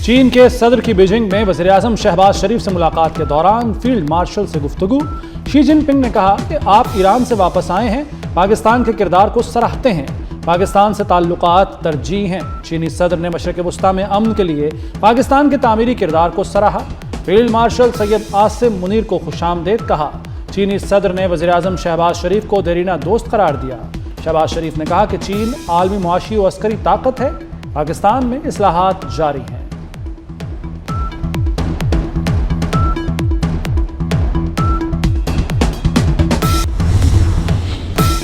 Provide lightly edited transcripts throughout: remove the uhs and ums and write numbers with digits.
चीन के सदर की बीजिंग में वज़ीर-ए-आज़म शहबाज शरीफ से मुलाकात के दौरान फील्ड मार्शल से गुफ्तगू। शी जिनपिंग ने कहा कि आप ईरान से वापस आए हैं, पाकिस्तान के किरदार को सराहते हैं, पाकिस्तान से ताल्लुकात तरजीह हैं। चीनी सदर ने मशरिक़ वस्ता में अमन के लिए पाकिस्तान के तामीरी किरदार को सराहा। फील्ड मार्शल सैयद आसिम मुनीर को खुशामदीद कहा। चीनी सदर ने वज़ीर-ए-आज़म शहबाज शरीफ को देरीना दोस्त करार दिया। शहबाज शरीफ ने कहा कि चीन आलमी मुआशी और अस्करी ताकत है, पाकिस्तान में इस्लाहात जारी हैं।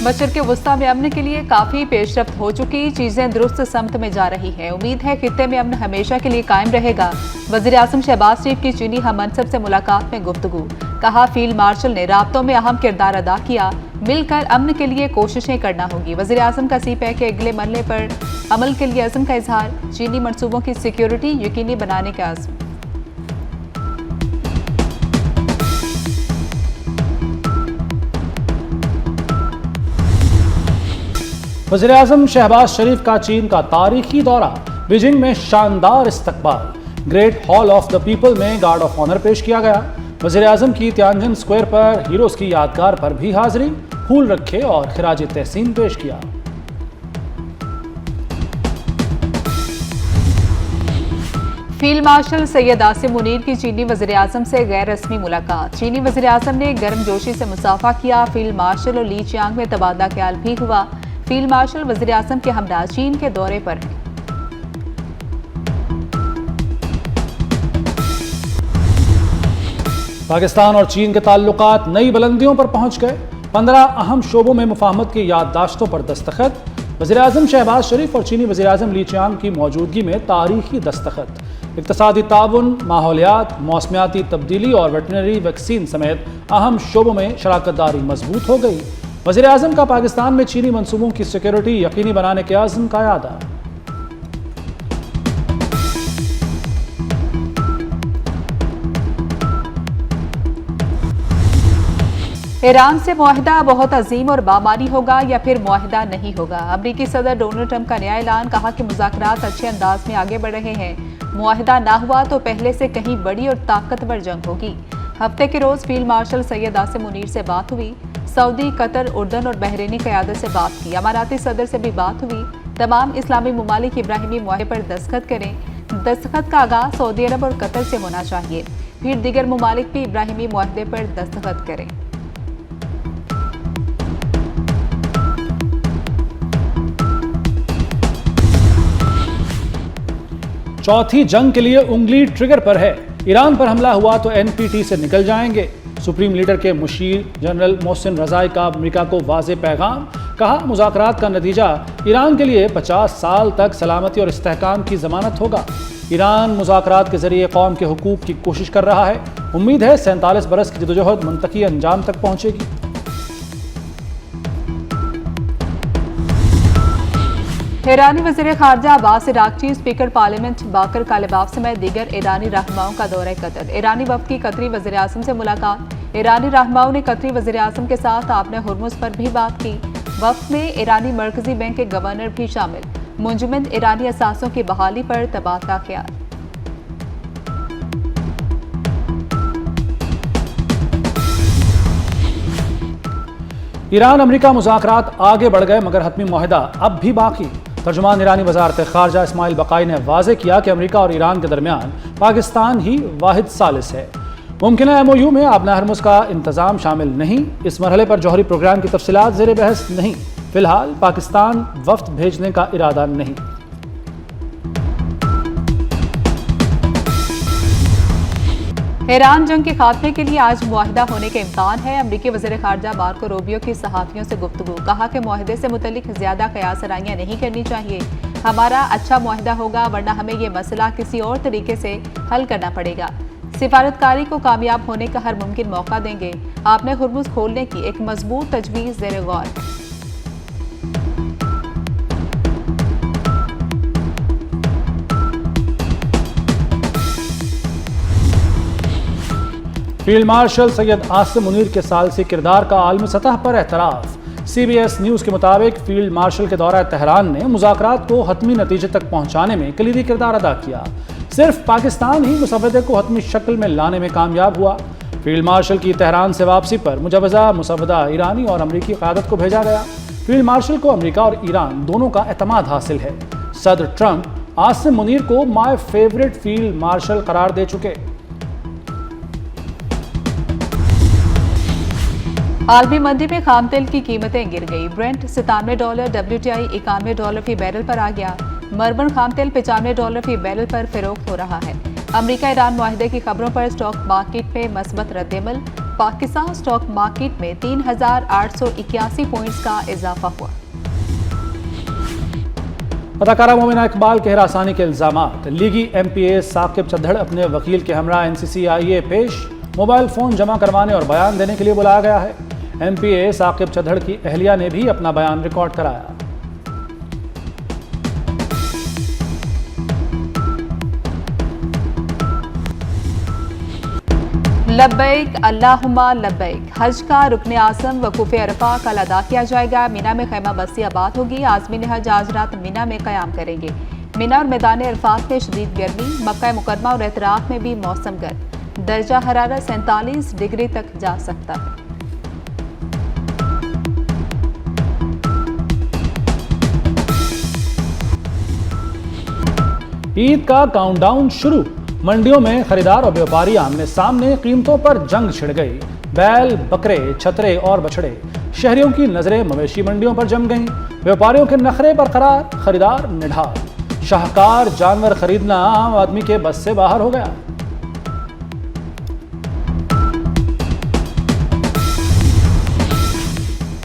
मशरिक़ वस्ता में अमन के लिए काफ़ी पेशरफ्त हो चुकी, चीज़ें दुरुस्त समत में जा रही हैं। उम्मीद है खित्ते में अमन हमेशा के लिए कायम रहेगा। वज़ीर-ए-आज़म शहबाज शरीफ की चीनी हम मनसब से मुलाकात में गुफ्तगू। कहा फील्ड मार्शल ने राब्तों में अहम किरदार अदा किया, मिलकर अमन के लिए कोशिशें करना होगी। वज़ीर-ए-आज़म का सीपैक के अगले मरहले पर अमल के लिए अज़्म का इजहार। चीनी मनसूबों की सिक्योरिटी यकीनी बनाने का अज़्म। वज़ीर-ए-आज़म शहबाज शरीफ का चीन का तारीखी दौरा। बीजिंग में शानदार इस्तकबाल। Great hall of the people में गार्ड ऑफ ऑनर पेश किया गया। वज़ीर-ए-आज़म की तियानजिन स्क्वायर पर हीरोज की यादगार पर भी हाजिरी, फूल रखे और खिराज तहसीन पेश किया। फील्ड मार्शल सैयद आसिम मुनीर की चीनी वज़ीर-ए-आज़म से गैर रस्मी मुलाकात। चीनी वज़ीर-ए-आज़म ने गर्मजोशी से मुसाफा किया। फील्ड मार्शल और ली चियांग में तबादला ख्याल भी हुआ। फील्ड मार्शल वज़ीर-ए-आज़म के हमरा चीन के दौरे पर हैं। पाकिस्तान और चीन के ताल्लुकात नई बुलंदियों पर पहुंच गए। 15 अहम शोबों में मुफाहमत की याददाश्तों पर दस्तखत। वज़ीर-ए-आज़म शहबाज शरीफ और चीनी वज़ीर-ए-आज़म ली चियांग की मौजूदगी में तारीखी दस्तखत। इक़्तिसादी ताउन, माहौलियात, मौसमियाती तब्दीली और वेटरनरी वैक्सीन समेत अहम शोबों में शराकतदारी मजबूत हो गई। वज़ीर-ए-आज़म का पाकिस्तान में चीनी मंसूबों की सिक्योरिटी यकीनी बनाने के आज़म का यादा। ईरान से मुआहिदा बहुत अजीम और बामानी होगा या फिर मुआहिदा नहीं होगा। अमरीकी सदर डोनाल्ड ट्रंप का नया ऐलान। कहा कि मुज़ाकरात अच्छे अंदाज में आगे बढ़ रहे हैं। मुआहिदा ना हुआ तो पहले से कहीं बड़ी और ताकतवर जंग होगी। हफ्ते के रोज फील्ड मार्शल सैयद आसिम मुनीर से बात हुई। सऊदी, कतर, उर्दन और बहरीनी क़यादत से बात की। अमाराती सदर से भी बात हुई। तमाम इस्लामी ममालिक इब्राहिमी मुआहिदे पर दस्तखत करें। दस्तखत का आगाज सऊदी अरब और कतर से होना चाहिए, फिर दीगर ममालिक भी इब्राहिमी मुआहिदे पर दस्तखत करें। चौथी जंग के लिए उंगली ट्रिगर पर है। ईरान पर हमला हुआ तो एनपीटी से निकल जाएंगे। सुप्रीम लीडर के मुशीर जनरल मोहसिन रज़ाई का अमेरिका को वाज़े पैगाम। कहा मुज़ाकरात का नतीजा ईरान के लिए 50 साल तक सलामती और इस्तेहकाम की ज़मानत होगा। ईरान मुज़ाकरात के ज़रिए कौम के हुकूक की कोशिश कर रहा है। उम्मीद है 47 बरस की जदोजहद मुंतकी अंजाम तक पहुँचेगी। ईरानी वज़ीर ख़ारजा अब्बास इराक़ची स्पीकर पार्लियामेंट बाकर कालिबाफ समेत दीगर ईरानी रहनुमाओं का दौरा कतर। ईरानी वफ़द की कतरी वज़ीर-ए-आज़म से मुलाकात। ईरानी रहनुमाओं ने कतरी वज़ीर-ए-आज़म के साथ आपने हुर्मुज़ पर भी बात की। वफ़द में ईरानी मरकज़ी बैंक के गवर्नर भी शामिल। मुंजमद ईरानी असासों की बहाली पर तबादला ख्याल। ईरान अमेरिका मुज़ाकरात आगे बढ़ गए मगर हतमी मुआहिदा अब भी बाकी। तर्जुमान ईरानी वज़ारत ख़ारजा इस्माइल बक़ाई ने वाज़े किया कि अमेरिका और ईरान के दरमियान पाकिस्तान ही वाहिद सालिस है। मुमकिन MOU में आबना हरमुज़ का इंतज़ाम शामिल नहीं। इस मरहले पर जौहरी प्रोग्राम की तफसीलात ज़ेर बहस नहीं। फ़िलहाल पाकिस्तान वफ़द भेजने का इरादा नहीं। ईरान जंग के खात्मे के लिए आज मुआहिदा होने के इम्कान है। अमरीकी वज़ीर ख़ारजा मार्को रूबियो की सहाफ़ियों से गुफ्तगू। कहा कि मुआहिदे से मुतल्लिक ज़्यादा क़यास आराइयाँ नहीं करनी चाहिए। हमारा अच्छा मुआहिदा होगा वरना हमें ये मसला किसी और तरीके से हल करना पड़ेगा। सिफारतकारी को कामयाब होने का हर मुमकिन मौका देंगे। आपने हुर्मुज़ खोलने की एक मजबूत तजवीज़ ज़ेर गौर है। फील्ड मार्शल सैयद आसिम मुनीर के सालसी किरदार का आलमी सतह पर एतराफ़। CBS न्यूज़ के मुताबिक फील्ड मार्शल के दौरा तेहरान ने मुज़ाकरात को हतमी नतीजे तक पहुँचाने में कलीदी किरदार अदा किया। सिर्फ पाकिस्तान ही मुसव्वदे को हतमी शक्ल में लाने में कामयाब हुआ। फील्ड मार्शल की तेहरान से वापसी पर मुजवजा मुसव्वदा ईरानी और अमरीकी क़यादत को भेजा गया। फील्ड मार्शल को अमरीका और ईरान दोनों का एतमाद हासिल है। सदर ट्रंप आसिम मुनीर को माय फेवरेट फील्ड मार्शल करार दे चुके। आलमी मंडी में खाम तेल की कीमतें गिर गई। ब्रेंट $97, WTI $91 फी बैरल पर आ गया। मरबन खाम तेल $95 फी बैरल पर फरोख्त हो रहा है। अमरीका ईरान मुआहदे की खबरों पर स्टॉक मार्केट में मस्बत रद्देमल। पाकिस्तान स्टॉक मार्केट में 3,881 पॉइंट्स का इजाफा हुआ। अदाकारा मोमिना इकबाल के हिरासानी के इल्जामात। लीगी MPA साकिब चद्दड़ अपने वकील के हमरा NCCIA पेश। मोबाइल फोन जमा करवाने और बयान देने के लिए बुलाया गया है। MPA साकिब चद्दड़ की अहलिया ने भी अपना बयान रिकॉर्ड कराया। लब्बैक अल्लाहुम्मा लब्बैक। हज का रुकन आज़म वकूफ़ अरफा कल अदा किया जाएगा। मीना में खैमा बस्ती आबाद होगी। आज़मीन हज आज रात मीना में क़याम करेंगे। मीना और मैदान अरफात में शदीद गर्मी। मक्का मुकरमा और एतराफ़ में भी मौसम गर्म। दर्जा हरारत 47 डिग्री तक जा सकता है। ईद का काउंटडाउन शुरू। मंडियों में खरीदार और व्यापारी आमने सामने कीमतों पर जंग छिड़ गई। बैल, बकरे, छतरे और बछड़े। शहरियों की नजरें मवेशी मंडियों पर जम गईं। व्यापारियों के नखरे बरकरार, खरीदार निढाल। शाहकार जानवर खरीदना आम आदमी के बस से बाहर हो गया।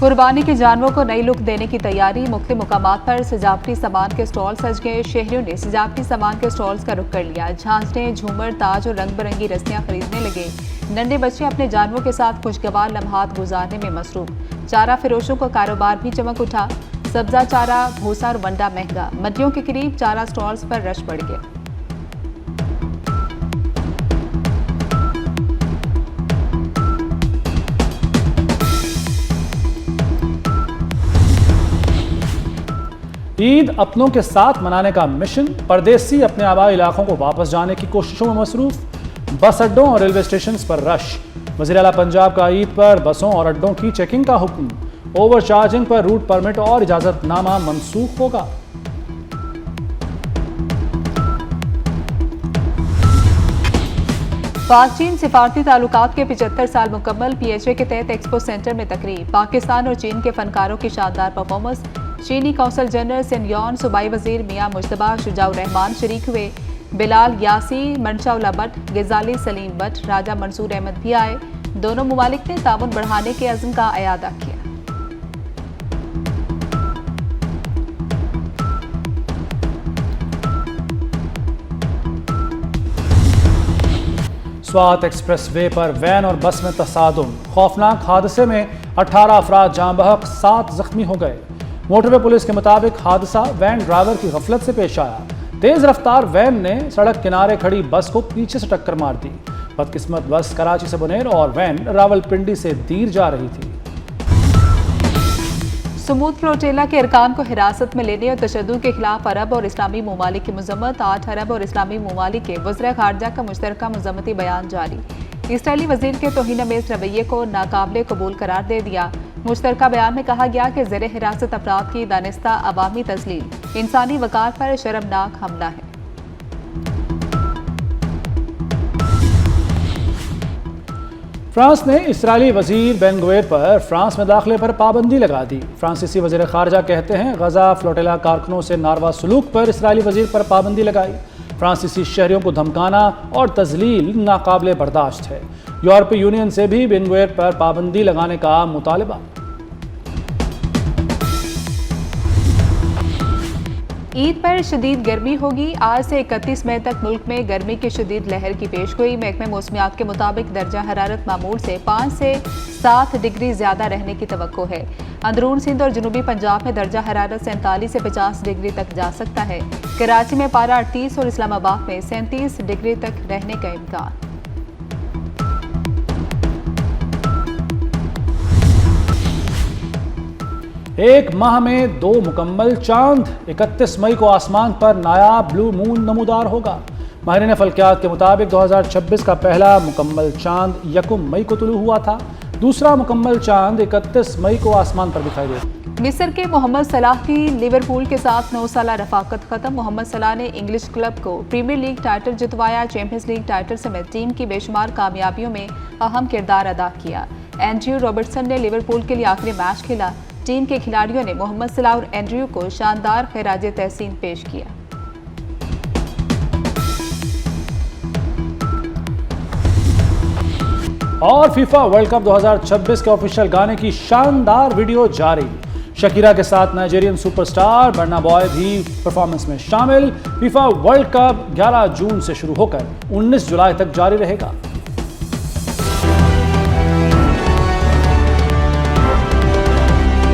कुर्बानी के जानवरों को नई लुक देने की तैयारी। मुख्तलिफ मुकामात पर सजावटी सामान के स्टॉल सज गए। शहरियों ने सजावटी सामान के स्टॉल्स का रुख कर लिया। झांझने, झूमर, ताज और रंग बिरंगी रस्सियां खरीदने लगे। नन्हे बच्चे अपने जानवरों के साथ खुशगवार लम्हात गुजारने में मसरूफ। चारा फिरोशों का कारोबार भी चमक उठा। सब्जा चारा, भूसा और वंडा महंगा। मंडियों के करीब चारा स्टॉल्स पर रश बढ़ गया। ईद अपनों के साथ मनाने का मिशन। परदेसी अपने आबाई इलाकों को वापस जाने की कोशिशों में मसरूफ। बस अड्डों और रेलवे स्टेशन पर रश। वज़ीर आला पंजाब का ईद पर बसों और अड्डों की चेकिंग का हुक्म। ओवर चार्जिंग पर रूट परमिट और इजाजतनामा मनसूख होगा। पाक चीन सिफारती ताल्लुकात के 75 साल मुकम्मल। PHA के तहत एक्सपो सेंटर में तकरीब। पाकिस्तान और चीन के फनकारों की शानदार परफॉर्मेंस। चीनी कौंसल जनरल सिनयोन, सूबाई वजीर मियां मुश्तबा शुजाउर रहमान शरीक हुए। बिलाल यासी, मनशाउला भट्ट, गिजाली सलीम भट्ट, राजा मंसूर अहमद भी आए। दोनों मुमालिक ने ताउन बढ़ाने के अज़्म का अयादा किया। स्वात एक्सप्रेस वे पर वैन और बस में तसादुम। खौफनाक हादसे में 18 अफराद जाँ बहक, 7 जख्मी हो गए। मोटरवे पुलिस के मुताबिक हादसा वैन ड्राइवर की गफलत से पेश आया। तेज रफ्तार वैन ने सड़क किनारे खड़ी बस को पीछे से टक्कर मार दी। बदकिस्मत बस कराची से बुनेर और वैन रावलपिंडी से दीर जा रही थी। सुमूद फ्लोटेला के अरकान को हिरासत में लेने और तशद्दुद के खिलाफ अरब और इस्लामी ममालिक की मजम्मत। 8 अरब और इस्लामी ममालिक के वज़ीर ख़ारजा का मुश्तरका मजम्मती बयान जारी। इसराइली वजीर के तौहीन-आमेज़ रवैये को नाकाबिले कबूल करार दे दिया। मुश्तरका बयान में कहा गया कि ज़ेरे हिरासत अफराद की दानिस्ता अवामी तज़लील इंसानी वक़ार पर शर्मनाक हमला है। फ्रांस ने इसराइली वजीर बेन गुवेर पर फ्रांस में दाखिले पर पाबंदी लगा दी। फ्रांसीसी वजीर खारजा कहते हैं गजा फ्लोटेला कारकुनों से नारवा सलूक पर इसराइली वजीर पर पाबंदी लगाई। फ्रांसीसी शहरियों को धमकाना और तजलील नाकाबिले बर्दाश्त है। यूरोपीय यूनियन से भी बेन गुवेर पर पाबंदी लगाने का मुतालबा। ईद पर शदीद गर्मी होगी। आज से 31 मई तक मुल्क में गर्मी की शदीद लहर की पेशगोई। महकमे मौसमियात के मुताबिक दर्जा हरारत मामूल से 5 से 7 डिग्री ज्यादा रहने की तवक्को है। अंदरून सिंध और जनूबी पंजाब में दर्जा हरारत 47 से 50 डिग्री तक जा सकता है। कराची में पारा 38 और इस्लामाबाद में 37 डिग्री तक रहने का इम्कान। एक माह में 2 मुकम्मल चांद। 31 मई को आसमान पर नायाब ब्लू मून नमूदार होगा। माहिरीन फल्कियात के मुताबिक 2026 का पहला मुकम्मल चांद 1 मई को तुलू हुआ था। दूसरा मुकम्मल चांद 31 मई को आसमान पर दिखाई दिया। मिस्र के मोहम्मद सलाह की लिवरपूल के साथ 9 साला रफाकत खत्म। मोहम्मद सलाह ने इंग्लिश क्लब को प्रीमियर लीग टाइटल जितवाया। चैंपियंस लीग टाइटल समेत टीम की बेशुमार कामयाबियों में अहम किरदार अदा किया। एंड्रयू रॉबर्टसन ने लिवरपूल के लिए आखिरी मैच खेला। टीम के खिलाड़ियों ने मोहम्मद सलाह और एंड्रयू को शानदार खिराज तहसीन पेश किया। और फीफा वर्ल्ड कप 2026 के ऑफिशियल गाने की शानदार वीडियो जारी। शकीरा के साथ नाइजीरियन सुपरस्टार बर्ना बॉय भी परफॉर्मेंस में शामिल। फीफा वर्ल्ड कप 11 जून से शुरू होकर 19 जुलाई तक जारी रहेगा।